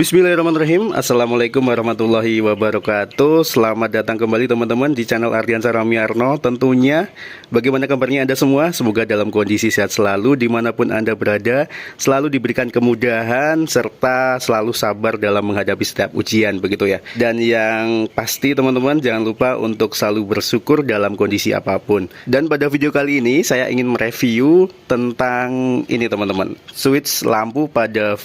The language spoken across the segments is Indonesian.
Bismillahirrahmanirrahim. Assalamualaikum warahmatullahi wabarakatuh. Selamat datang kembali teman-teman di channel Ardiansah Ramiarno. Tentunya bagaimana kabarnya Anda semua? Semoga dalam kondisi sehat selalu dimanapun Anda berada, selalu diberikan kemudahan serta selalu sabar dalam menghadapi setiap ujian, begitu ya. Dan yang pasti teman-teman jangan lupa untuk selalu bersyukur dalam kondisi apapun. Dan pada video kali ini saya ingin mereview tentang ini teman-teman, switch lampu pada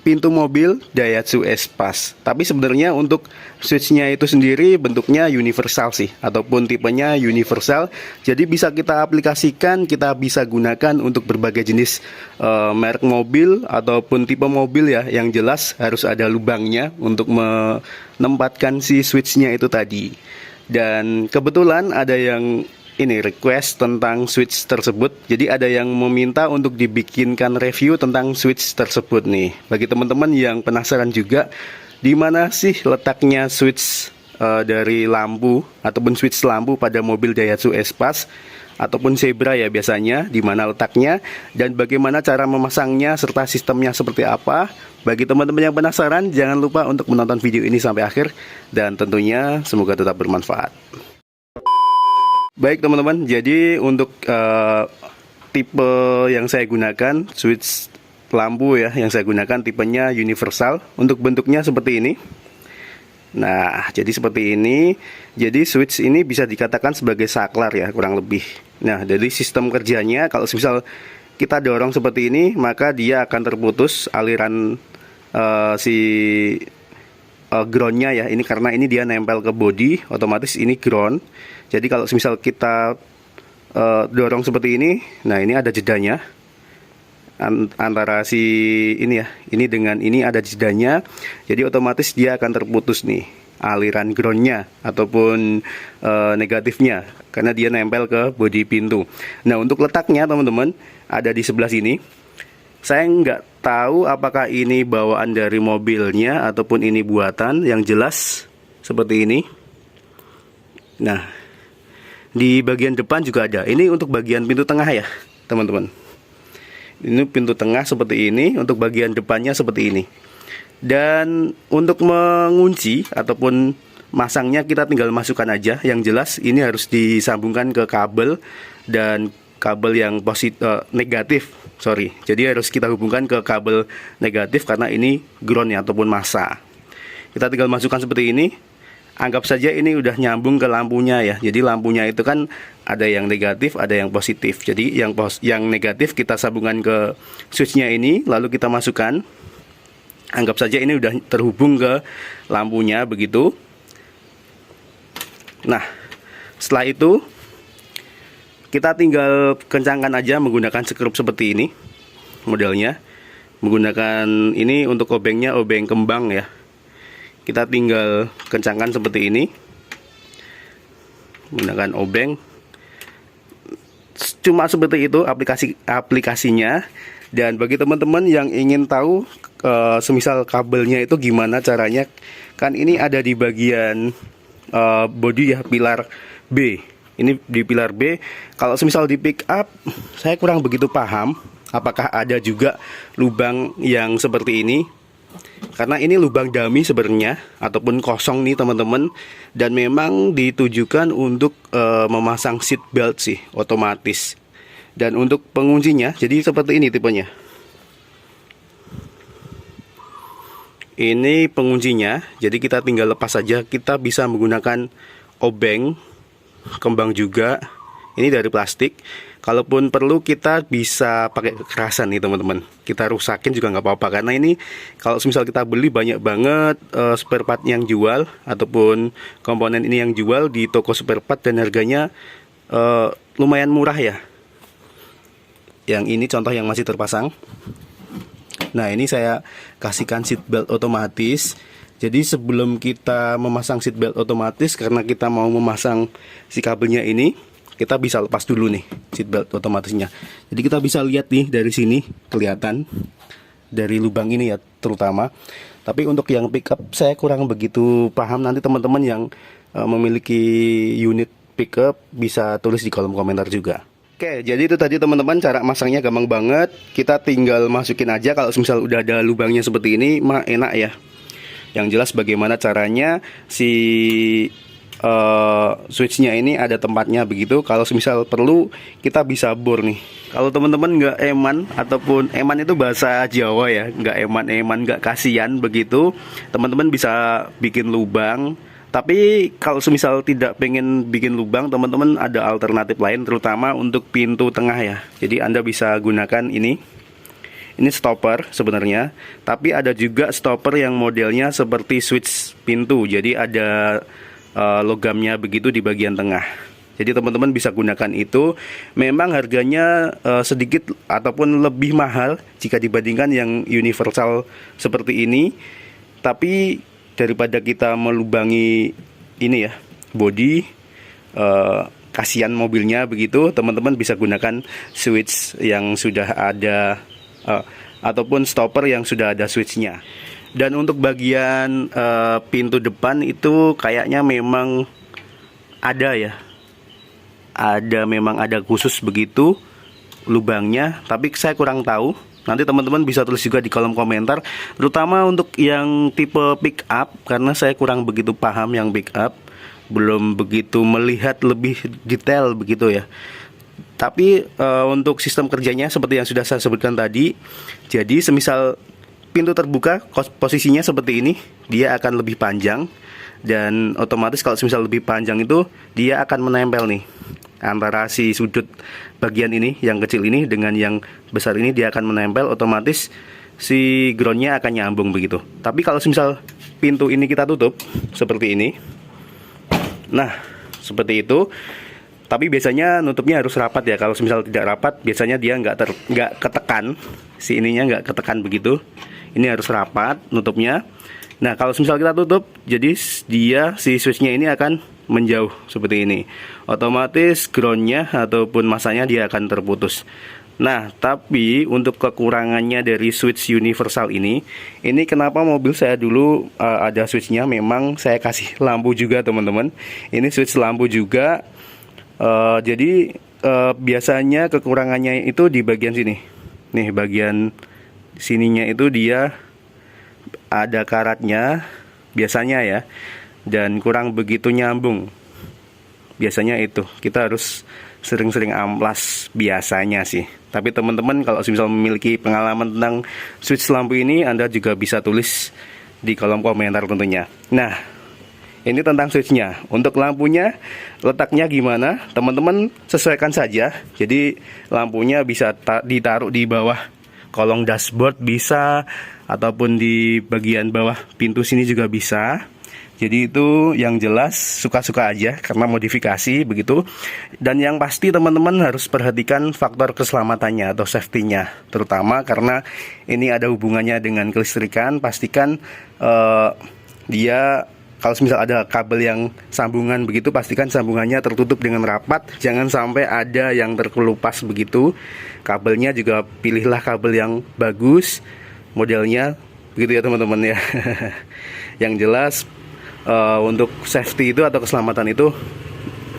pintu mobil Daihatsu Espace. Tapi sebenarnya untuk switchnya itu sendiri bentuknya universal sih, ataupun tipenya universal. Jadi bisa kita aplikasikan, kita bisa gunakan untuk berbagai jenis merek mobil ataupun tipe mobil ya. Yang jelas harus ada lubangnya untuk menempatkan si switchnya itu tadi. Dan kebetulan ada yang ini request tentang switch tersebut. Jadi ada yang meminta untuk dibikinkan review tentang switch tersebut nih. Bagi teman-teman yang penasaran juga di mana sih letaknya switch dari lampu ataupun switch lampu pada mobil Daihatsu Espace ataupun Zebra ya biasanya, di mana letaknya dan bagaimana cara memasangnya serta sistemnya seperti apa. Bagi teman-teman yang penasaran, jangan lupa untuk menonton video ini sampai akhir dan tentunya semoga tetap bermanfaat. Baik teman-teman, jadi untuk tipe yang saya gunakan, switch lampu ya, yang saya gunakan tipenya universal. Untuk bentuknya seperti ini. Nah, jadi seperti ini. Jadi switch ini bisa dikatakan sebagai saklar ya, kurang lebih. Nah, jadi sistem kerjanya kalau misal kita dorong seperti ini, maka dia akan terputus aliran groundnya ya. Ini karena ini dia nempel ke body, otomatis ini ground. Jadi kalau misal kita dorong seperti ini, nah ini ada jedanya antara si ini ya, ini dengan ini ada jedanya. Jadi otomatis dia akan terputus nih aliran groundnya ataupun negatifnya karena dia nempel ke bodi pintu. Nah untuk letaknya teman-teman ada di sebelah sini. Saya nggak tahu apakah ini bawaan dari mobilnya ataupun ini buatan. Yang jelas seperti ini. Nah, di bagian depan juga ada. Ini untuk bagian pintu tengah ya, teman-teman. Ini pintu tengah seperti ini. Untuk bagian depannya seperti ini. Dan untuk mengunci ataupun masangnya kita tinggal masukkan aja. Yang jelas ini harus disambungkan ke kabel dan kabel yang negatif. Sorry, jadi harus kita hubungkan ke kabel negatif karena ini ground ya ataupun massa. Kita tinggal masukkan seperti ini. Anggap saja ini udah nyambung ke lampunya ya. Jadi lampunya itu kan ada yang negatif, ada yang positif. Jadi yang negatif kita sambungkan ke switchnya ini, lalu kita masukkan. Anggap saja ini udah terhubung ke lampunya begitu. Nah, setelah itu kita tinggal kencangkan aja menggunakan sekrup seperti ini modelnya. Menggunakan ini untuk obengnya obeng kembang ya. Kita tinggal kencangkan seperti ini. Menggunakan obeng. Cuma seperti itu aplikasinya. Dan bagi teman-teman yang ingin tahu semisal kabelnya itu gimana caranya, kan ini ada di bagian body ya, pilar B. Ini di pilar B. Kalau semisal di pick up, saya kurang begitu paham apakah ada juga lubang yang seperti ini. Karena ini lubang dummy sebenarnya ataupun kosong nih teman-teman. Dan memang ditujukan untuk memasang seat belt sih, otomatis. Dan untuk penguncinya, jadi seperti ini tipenya. Ini penguncinya. Jadi kita tinggal lepas saja. Kita bisa menggunakan obeng kembang juga. Ini dari plastik. Kalaupun perlu kita bisa pakai kekerasan nih teman-teman. Kita rusakin juga nggak apa-apa. Karena ini kalau misal kita beli banyak banget spare part yang jual ataupun komponen ini yang jual di toko spare part dan harganya lumayan murah ya. Yang ini contoh yang masih terpasang. Nah ini saya kasihkan seat belt otomatis. Jadi sebelum kita memasang seat belt otomatis, karena kita mau memasang si kabelnya ini, kita bisa lepas dulu nih seat belt otomatisnya. Jadi kita bisa lihat nih dari sini kelihatan dari lubang ini ya terutama. Tapi untuk yang pickup saya kurang begitu paham. Nanti teman-teman yang memiliki unit pickup bisa tulis di kolom komentar juga. Oke, jadi itu tadi teman-teman, cara masangnya gampang banget. Kita tinggal masukin aja. Kalau misal udah ada lubangnya seperti ini mah enak ya. Yang jelas bagaimana caranya si switchnya ini ada tempatnya begitu. Kalau semisal perlu kita bisa bor nih. Kalau teman-teman nggak eman, ataupun eman itu bahasa Jawa ya, nggak eman nggak kasihan begitu, teman-teman bisa bikin lubang. Tapi kalau semisal tidak pengen bikin lubang, teman-teman ada alternatif lain, terutama untuk pintu tengah ya. Jadi Anda bisa gunakan ini stopper sebenarnya, tapi ada juga stopper yang modelnya seperti switch pintu. Jadi ada logamnya begitu di bagian tengah. Jadi teman-teman bisa gunakan itu. Memang harganya sedikit ataupun lebih mahal jika dibandingkan yang universal seperti ini. Tapi daripada kita melubangi ini ya, body, kasihan mobilnya begitu, teman-teman bisa gunakan switch yang sudah ada ataupun stopper yang sudah ada switchnya. Dan untuk bagian pintu depan itu kayaknya memang ada ya, memang ada khusus begitu lubangnya, tapi saya kurang tahu. Nanti teman-teman bisa tulis juga di kolom komentar, terutama untuk yang tipe pick up, karena saya kurang begitu paham yang pick up, belum begitu melihat lebih detail begitu ya. Tapi untuk sistem kerjanya seperti yang sudah saya sebutkan tadi. Jadi semisal pintu terbuka, posisinya seperti ini, dia akan lebih panjang. Dan otomatis kalau semisal lebih panjang itu, dia akan menempel nih antara si sudut bagian ini, yang kecil ini dengan yang besar ini, dia akan menempel. Otomatis si groundnya akan nyambung begitu. Tapi kalau semisal pintu ini kita tutup seperti ini, nah seperti itu. Tapi biasanya nutupnya harus rapat ya. Kalau misal tidak rapat, biasanya dia nggak ketekan, si ininya nggak ketekan begitu. Ini harus rapat nutupnya. Nah kalau misal kita tutup, jadi dia si switchnya ini akan menjauh seperti ini. Otomatis groundnya ataupun masanya dia akan terputus. Nah tapi untuk kekurangannya dari switch universal ini kenapa mobil saya dulu ada switchnya, memang saya kasih lampu juga teman-teman. Ini switch lampu juga. Jadi biasanya kekurangannya itu di bagian sini. Nih bagian sininya itu dia ada karatnya biasanya ya, dan kurang begitu nyambung. Biasanya itu kita harus sering-sering amplas biasanya sih. Tapi teman-teman kalau misal memiliki pengalaman tentang switch lampu ini, Anda juga bisa tulis di kolom komentar tentunya. Nah ini tentang switchnya. Untuk lampunya letaknya gimana, teman-teman sesuaikan saja. Jadi lampunya bisa ditaruh di bawah kolong dashboard bisa, ataupun di bagian bawah pintu sini juga bisa. Jadi itu yang jelas suka-suka aja, karena modifikasi begitu. Dan yang pasti teman-teman harus perhatikan faktor keselamatannya atau safety-nya, terutama karena ini ada hubungannya dengan kelistrikan. Pastikan dia kalau misal ada kabel yang sambungan begitu, pastikan sambungannya tertutup dengan rapat. Jangan sampai ada yang terkelupas begitu. Kabelnya juga pilihlah kabel yang bagus, modelnya begitu ya teman-teman ya. Yang jelas untuk safety itu atau keselamatan itu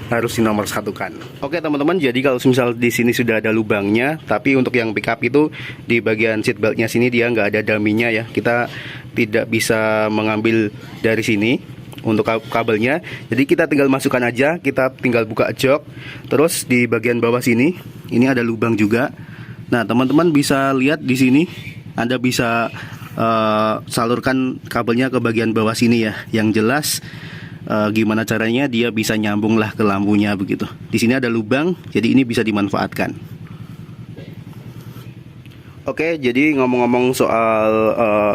harus dinomorsatukan. Oke teman-teman, jadi kalau misal di sini sudah ada lubangnya, tapi untuk yang pickup itu di bagian seat beltnya sini dia nggak ada daminya ya. Kita tidak bisa mengambil dari sini untuk kabelnya. Jadi kita tinggal masukkan aja, kita tinggal buka jok. Terus di bagian bawah sini ini ada lubang juga. Nah teman-teman bisa lihat di sini, Anda bisa salurkan kabelnya ke bagian bawah sini ya. Yang jelas gimana caranya dia bisa nyambung lah ke lampunya begitu. Di sini ada lubang, jadi ini bisa dimanfaatkan. Oke, jadi ngomong-ngomong soal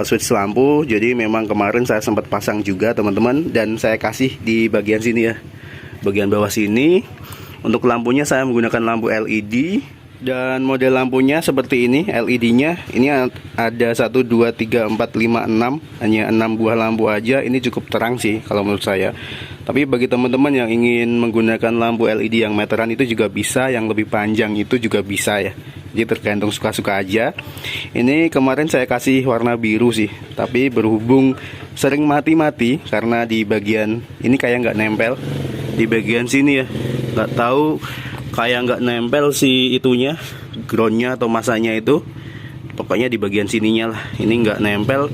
switch lampu, jadi memang kemarin saya sempat pasang juga teman-teman, dan saya kasih di bagian sini ya, bagian bawah sini. Untuk lampunya saya menggunakan lampu LED, dan model lampunya seperti ini. LED-nya ini ada 1, 2, 3, 4, 5, 6, hanya 6 buah lampu aja. Ini cukup terang sih kalau menurut saya. Tapi bagi teman-teman yang ingin menggunakan lampu LED yang meteran itu juga bisa, yang lebih panjang itu juga bisa ya. Jadi tergantung suka-suka aja. Ini kemarin saya kasih warna biru sih, tapi berhubung sering mati-mati karena di bagian ini kayak nggak nempel di bagian sini ya, nggak tahu kayak nggak nempel si itunya, groundnya atau masanya itu. Pokoknya di bagian sininya lah, ini nggak nempel.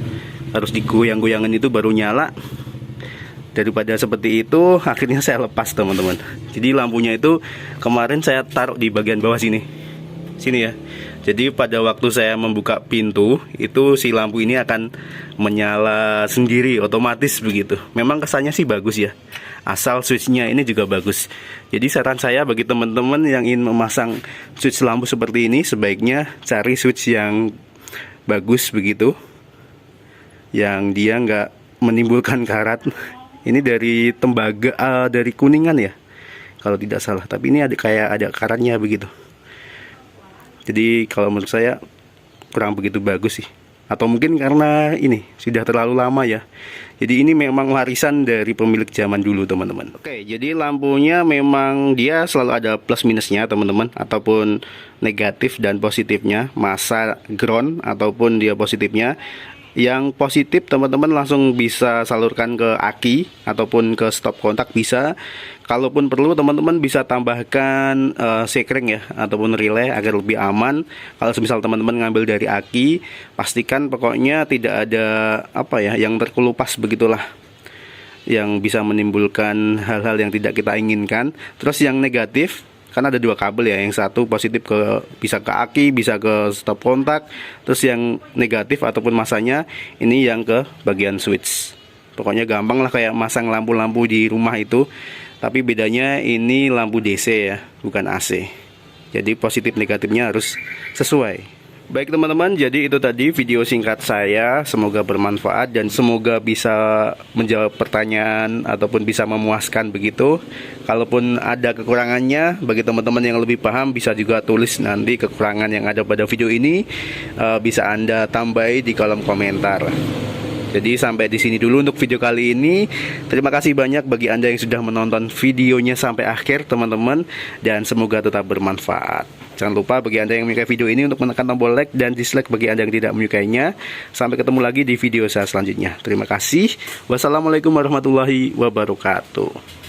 harus digoyang-goyangin itu baru nyala. Daripada seperti itu, akhirnya saya lepas teman-teman. Jadi lampunya itu kemarin saya taruh di bagian bawah sini ya. Jadi pada waktu saya membuka pintu itu si lampu ini akan menyala sendiri otomatis begitu. Memang kesannya sih bagus ya, asal switchnya ini juga bagus. Jadi saran saya bagi teman-teman yang ingin memasang switch lampu seperti ini, sebaiknya cari switch yang bagus begitu, yang dia nggak menimbulkan karat. Ini dari tembaga, dari Kuningan ya kalau tidak salah, tapi ini ada karatnya begitu. Jadi kalau menurut saya kurang begitu bagus sih, atau mungkin karena ini sudah terlalu lama ya. Jadi ini memang warisan dari pemilik zaman dulu teman-teman. Oke, jadi lampunya memang dia selalu ada plus minusnya teman-teman, ataupun negatif dan positifnya, masa ground ataupun dia positifnya. Yang positif teman-teman langsung bisa salurkan ke aki ataupun ke stop kontak bisa. Kalaupun perlu teman-teman bisa tambahkan sekring ya, ataupun relay agar lebih aman. Kalau misal teman-teman ngambil dari aki, pastikan pokoknya tidak ada yang terkelupas begitulah, yang bisa menimbulkan hal-hal yang tidak kita inginkan. Terus yang negatif, kan ada dua kabel ya, yang satu positif bisa ke aki, bisa ke stop kontak. Terus yang negatif ataupun masanya ini yang ke bagian switch. Pokoknya gampang lah kayak masang lampu-lampu di rumah itu, tapi bedanya ini lampu DC ya, bukan AC. Jadi positif negatifnya harus sesuai. Baik teman-teman, jadi itu tadi video singkat saya. Semoga bermanfaat dan semoga bisa menjawab pertanyaan ataupun bisa memuaskan begitu. Kalaupun ada kekurangannya, bagi teman-teman yang lebih paham bisa juga tulis nanti kekurangan yang ada pada video ini, bisa Anda tambahi di kolom komentar. Jadi sampai di sini dulu untuk video kali ini. Terima kasih banyak bagi Anda yang sudah menonton videonya sampai akhir teman-teman, dan semoga tetap bermanfaat. Jangan lupa bagi Anda yang menyukai video ini untuk menekan tombol like dan dislike bagi Anda yang tidak menyukainya. Sampai ketemu lagi di video saya selanjutnya. Terima kasih. Wassalamualaikum warahmatullahi wabarakatuh.